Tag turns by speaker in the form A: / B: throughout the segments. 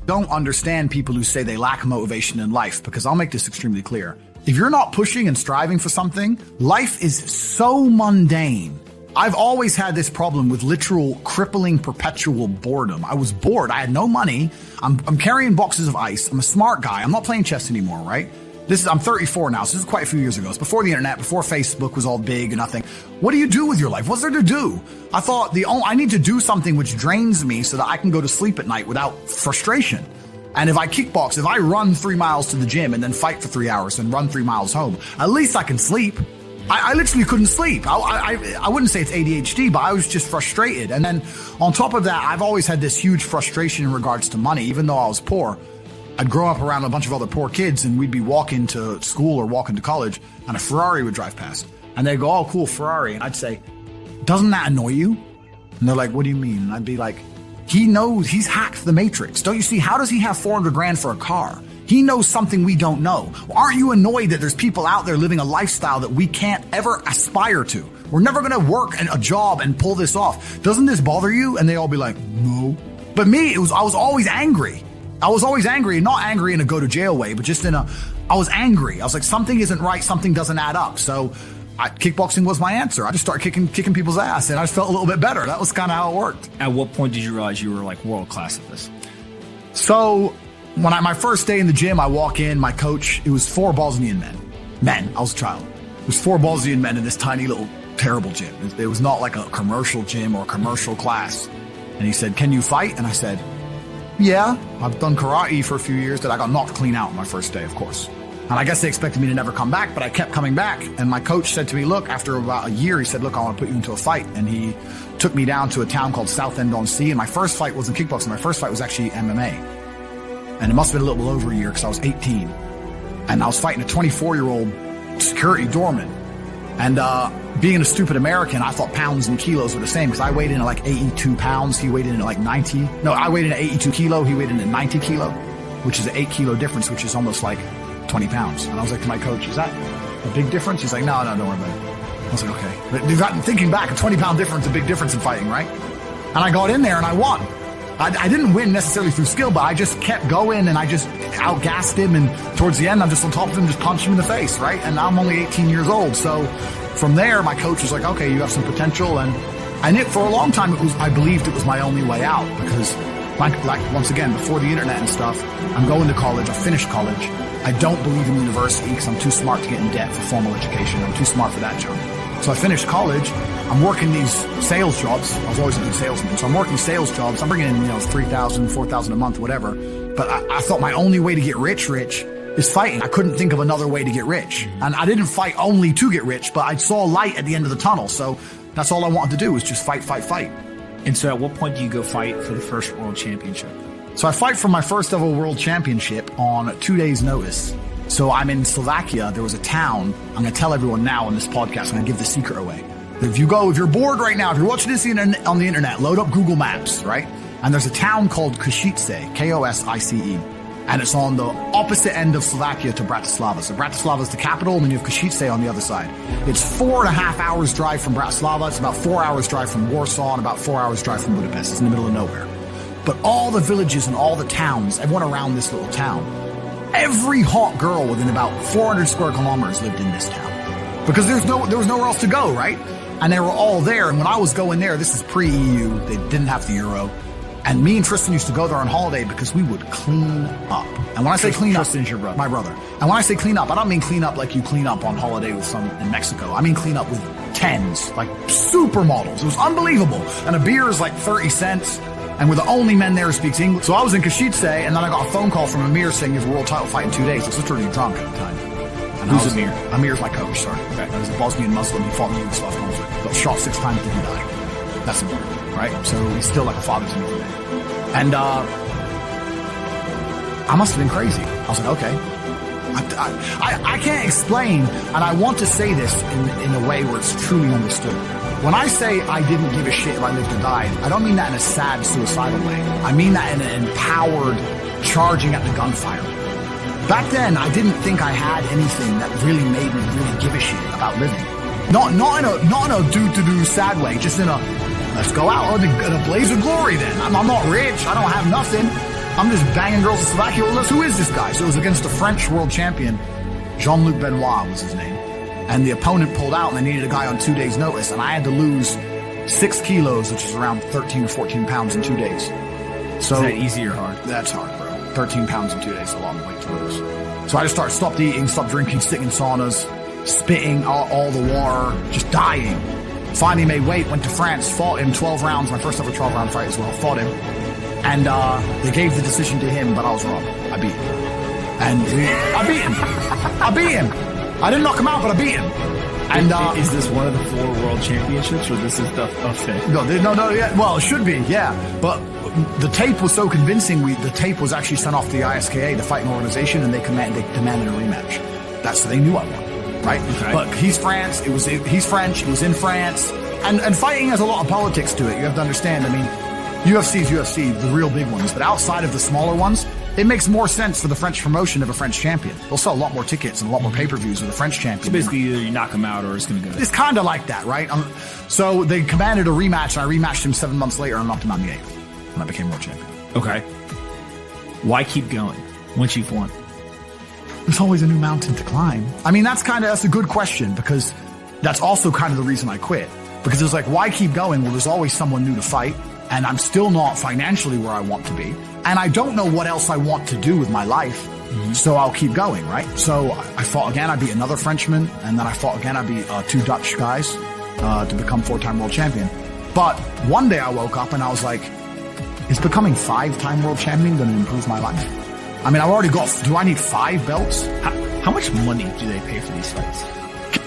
A: don't understand people who say they lack motivation in life, because I'll make this extremely clear. If you're not pushing and striving for something, life is so mundane. I've always had this problem with literal crippling perpetual boredom. I was bored. I had no money. I'm carrying boxes of ice. I'm a smart guy. I'm not playing chess anymore, right? I'm 34 now, so this is quite a few years ago. It's before the internet, before Facebook was all big and nothing. What do you do with your life? What's there to do? I thought I need to do something which drains me so that I can go to sleep at night without frustration. And if I kickbox, if I run 3 miles to the gym and then fight for 3 hours and run 3 miles home, at least I can sleep. I literally couldn't sleep. I wouldn't say it's ADHD, but I was just frustrated. And then on top of that, I've always had this huge frustration in regards to money, even though I was poor. I'd grow up around a bunch of other poor kids, and we'd be walking to school or walking to college, and a Ferrari would drive past. And they'd go, "Oh, cool, Ferrari." And I'd say, "Doesn't that annoy you?" And they're like, "What do you mean?" And I'd be like, "He knows, he's hacked the matrix. Don't you see? How does he have 400 grand for a car? He knows something we don't know. Aren't you annoyed that there's people out there living a lifestyle that we can't ever aspire to? We're never going to work a job and pull this off. Doesn't this bother you?" And they all be like, "No." But me, I was always angry. I was always angry, not angry in a go to jail way, but just I was angry. I was like, something isn't right. Something doesn't add up. So kickboxing was my answer. I just started kicking people's ass, and I just felt a little bit better. That was kind of how it worked.
B: At what point did you realize you were like world class at this?
A: So when my first day in the gym, I walk in, my coach, it was 4 Bosnian men. I was a child. It was 4 Bosnian men in this tiny little terrible gym. It was not like a commercial gym or a commercial class. And he said, "Can you fight?" And I said, "Yeah, I've done karate for a few years." That I got knocked clean out on my first day, of course. And I guess they expected me to never come back, but I kept coming back. And my coach said to me, look, after about a year, he said, "Look, I want to put you into a fight." And he took me down to a town called Southend-on-Sea. And my first fight wasn't kickboxing. My first fight was actually MMA. And it must have been a little over a year because I was 18. And I was fighting a 24-year-old security doorman. And being a stupid American, I thought pounds and kilos were the same because I weighed in at like 82 pounds. He weighed in at like 90. No, I weighed in at 82 kilo. He weighed in at 90 kilo, which is an 8 kilo difference, which is almost like 20 pounds. And I was like to my coach, "Is that a big difference?" He's like, no, don't worry about it. I was like, okay. But thinking back, a 20-pound difference is a big difference in fighting, right? And I got in there and I won. I didn't win necessarily through skill, but I just kept going and I just outgassed him. And towards the end, I'm just on top of him, just punched him in the face, right? And I'm only 18 years old. So from there, my coach was like, "Okay, you have some potential." And for a long time, I believed it was my only way out because like once again, before the internet and stuff, I'm going to college. I finished college. I don't believe in university because I'm too smart to get in debt for formal education. I'm too smart for that job. So I finished college. I'm working these sales jobs. I was always a good salesman. So I'm working sales jobs. I'm bringing in, $3,000, $4,000 a month, whatever. But I thought my only way to get rich is fighting. I couldn't think of another way to get rich. And I didn't fight only to get rich, but I saw light at the end of the tunnel. So that's all I wanted to do was just fight.
B: And so at what point do you go fight for the first world championship?
A: So I fight for my first ever world championship on 2 days' notice. So I'm in Slovakia. There was a town. I'm going to tell everyone now on this podcast. I'm going to give the secret away. If you're bored right now, if you're watching this on the internet, load up Google Maps, right? And there's a town called Košice, Kosice. And it's on the opposite end of Slovakia to Bratislava. So Bratislava is the capital, and then you have Košice on the other side. It's 4.5 hours drive from Bratislava. It's about 4 hours drive from Warsaw and about 4 hours drive from Budapest. It's in the middle of nowhere. But all the villages and all the towns, everyone around this little town, every hot girl within about 400 square kilometers lived in this town. Because there was nowhere else to go, right? And they were all there. And when I was going there, this is pre-EU. They didn't have the euro. And me and Tristan used to go there on holiday because we would clean up. And when I say clean up,
B: Tristan's your brother.
A: My brother. And when I say clean up, I don't mean clean up like you clean up on holiday with some in Mexico. I mean clean up with 10s, like supermodels. It was unbelievable. And a beer is like 30 cents. And we're the only men there who speaks English. So I was in Košice, and then I got a phone call from Amir saying you have a world title fight in 2 days. I was literally drunk at the time. And
B: who's Amir?
A: Amir's my coach, sorry. Okay. He was a Bosnian Muslim. He fought in the Yugoslav conflict. Got shot 6 times, didn't die. That's important, right? So he's still like a father to me today. And I must have been crazy. I was like, okay. I can't explain, and I want to say this in a way where it's truly understood. When I say I didn't give a shit if I lived or died, I don't mean that in a sad, suicidal way. I mean that in an empowered, charging at the gunfire. Back then, I didn't think I had anything that really made me really give a shit about living. Not in a do sad way, just in a let's go out in a blaze of glory then. I'm not rich, I don't have nothing, I'm just banging girls in Slovakia. Well, who is this guy? So it was against the French world champion, Jean-Luc Benoit was his name. And the opponent pulled out and they needed a guy on 2 days' notice. And I had to lose 6 kilos, which is around 13 or 14 pounds in 2 days. So
B: is that easy or hard?
A: That's hard, bro. 13 pounds in 2 days is a long way to lose. So I just stopped eating, stopped drinking, sitting in saunas, spitting all the water, just dying. Finally made weight, went to France, fought him 12 rounds, my first ever 12-round fight as well, fought him. And they gave the decision to him, but I was wrong. I beat him. And I beat him. I beat him. I didn't knock him out, but I beat him. And
B: is this one of the 4 world championships, or this is the fifth?
A: No, yeah. Well, it should be, yeah. But the tape was so convincing. The tape was actually sent off to the ISKA, the fighting organization, and they demanded a rematch. So they knew I won, right? Okay. But he's France. He's French. It was in France, and fighting has a lot of politics to it. You have to understand. I mean, UFC is UFC, the real big ones. But outside of the smaller ones, it makes more sense for the French promotion of a French champion. They'll sell a lot more tickets and a lot more pay-per-views with a French champion.
B: So basically, either you knock him out or it's going to go.
A: It's kind of like that, right? So they commanded a rematch, and I rematched him 7 months later and knocked him out in the 8th, and I became world champion.
B: Okay. Why keep going once you've won?
A: There's always a new mountain to climb. I mean, that's a good question, because that's also kind of the reason I quit. Because it's like, why keep going? Well, there's always someone new to fight, and I'm still not financially where I want to be. And I don't know what else I want to do with my life, so I'll keep going, right? So I fought again. I beat another Frenchman, and then I fought again. I beat 2 Dutch guys to become 4-time world champion. But one day I woke up and I was like, is becoming 5-time world champion going to improve my life? I mean, I've already do I need 5 belts?
B: How much money do they pay for these fights?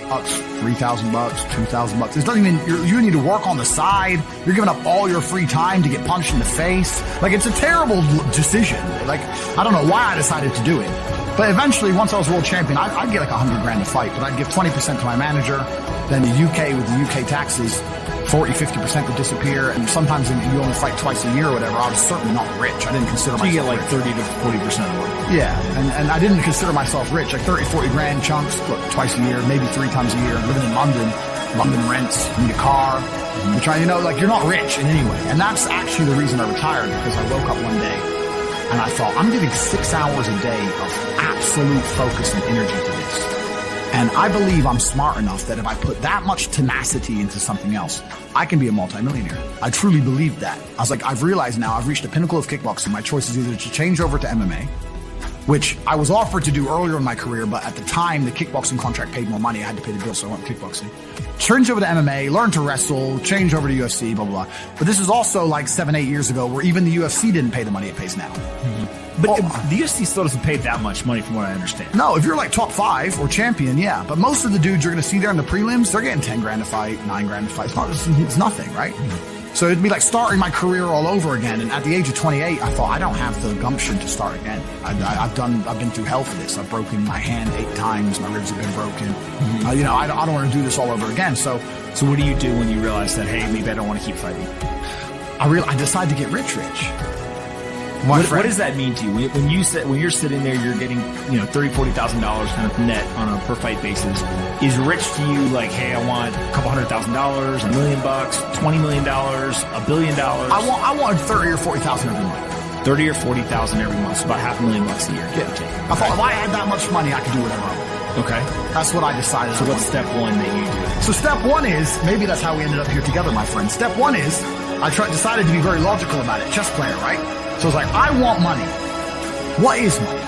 A: $3,000, $2,000. It doesn't even, you need to work on the side. You're giving up all your free time to get punched in the face. Like, it's a terrible decision. Like, I don't know why I decided to do it. But eventually, once I was world champion, I'd get like $100,000 to fight, but I'd give 20% to my manager. Then the UK, with the UK taxes, 40-50% would disappear, and sometimes you only fight twice a year or whatever. I was certainly not rich. I didn't consider myself
B: you get like
A: rich.
B: 30 to 40% of it.
A: Yeah, and I didn't consider myself rich. Like 30-40 grand chunks, look, twice a year, maybe 3 times a year. Living in London rents, you need a car. You're trying, like, you're not rich in any way. And that's actually the reason I retired, because I woke up one day and I thought, I'm giving 6 hours a day of absolute focus and energy to this. And I believe I'm smart enough that if I put that much tenacity into something else, I can be a multimillionaire. I truly believe that. I was like, I've realized now I've reached the pinnacle of kickboxing. My choice is either to change over to MMA, which I was offered to do earlier in my career, but at the time, the kickboxing contract paid more money. I had to pay the bill, so I went kickboxing. Change over to MMA, learn to wrestle, change over to UFC, blah, blah, blah. But this is also like 7-8 years ago, where even the UFC didn't pay the money it pays now.
B: But the UFC still doesn't pay that much money, from what I understand.
A: No, if you're like top 5 or champion, yeah. But most of the dudes you're going to see there in the prelims, they're getting $10,000 a fight, $9,000 a fight. It's nothing, right? So it'd be like starting my career all over again. And at the age of 28, I thought, I don't have the gumption to start again. I've been through hell for this. I've broken my hand 8 times. My ribs have been broken. I don't want to do this all over again. So
B: what do you do when you realize that, hey, maybe I don't want to keep fighting?
A: I decided to get rich.
B: What does that mean to you? When you're sitting there, you're getting, $30,000, $40,000 kind of net on a per fight basis. Is rich to you like, hey, I want a couple $100,000, $1 million, $20 million, $1 billion?
A: I want 30 or 40,000 every month.
B: 30 or 40,000 every month, so about $500,000 a year.
A: Yeah. I thought if I had that much money, I could do whatever I want.
B: Okay.
A: That's what I decided.
B: So what's step 1 that you do?
A: So step 1 is, maybe that's how we ended up here together, my friend. Step 1 is, decided to be very logical about it. Chess player, right? So it's like, I want money. What is money?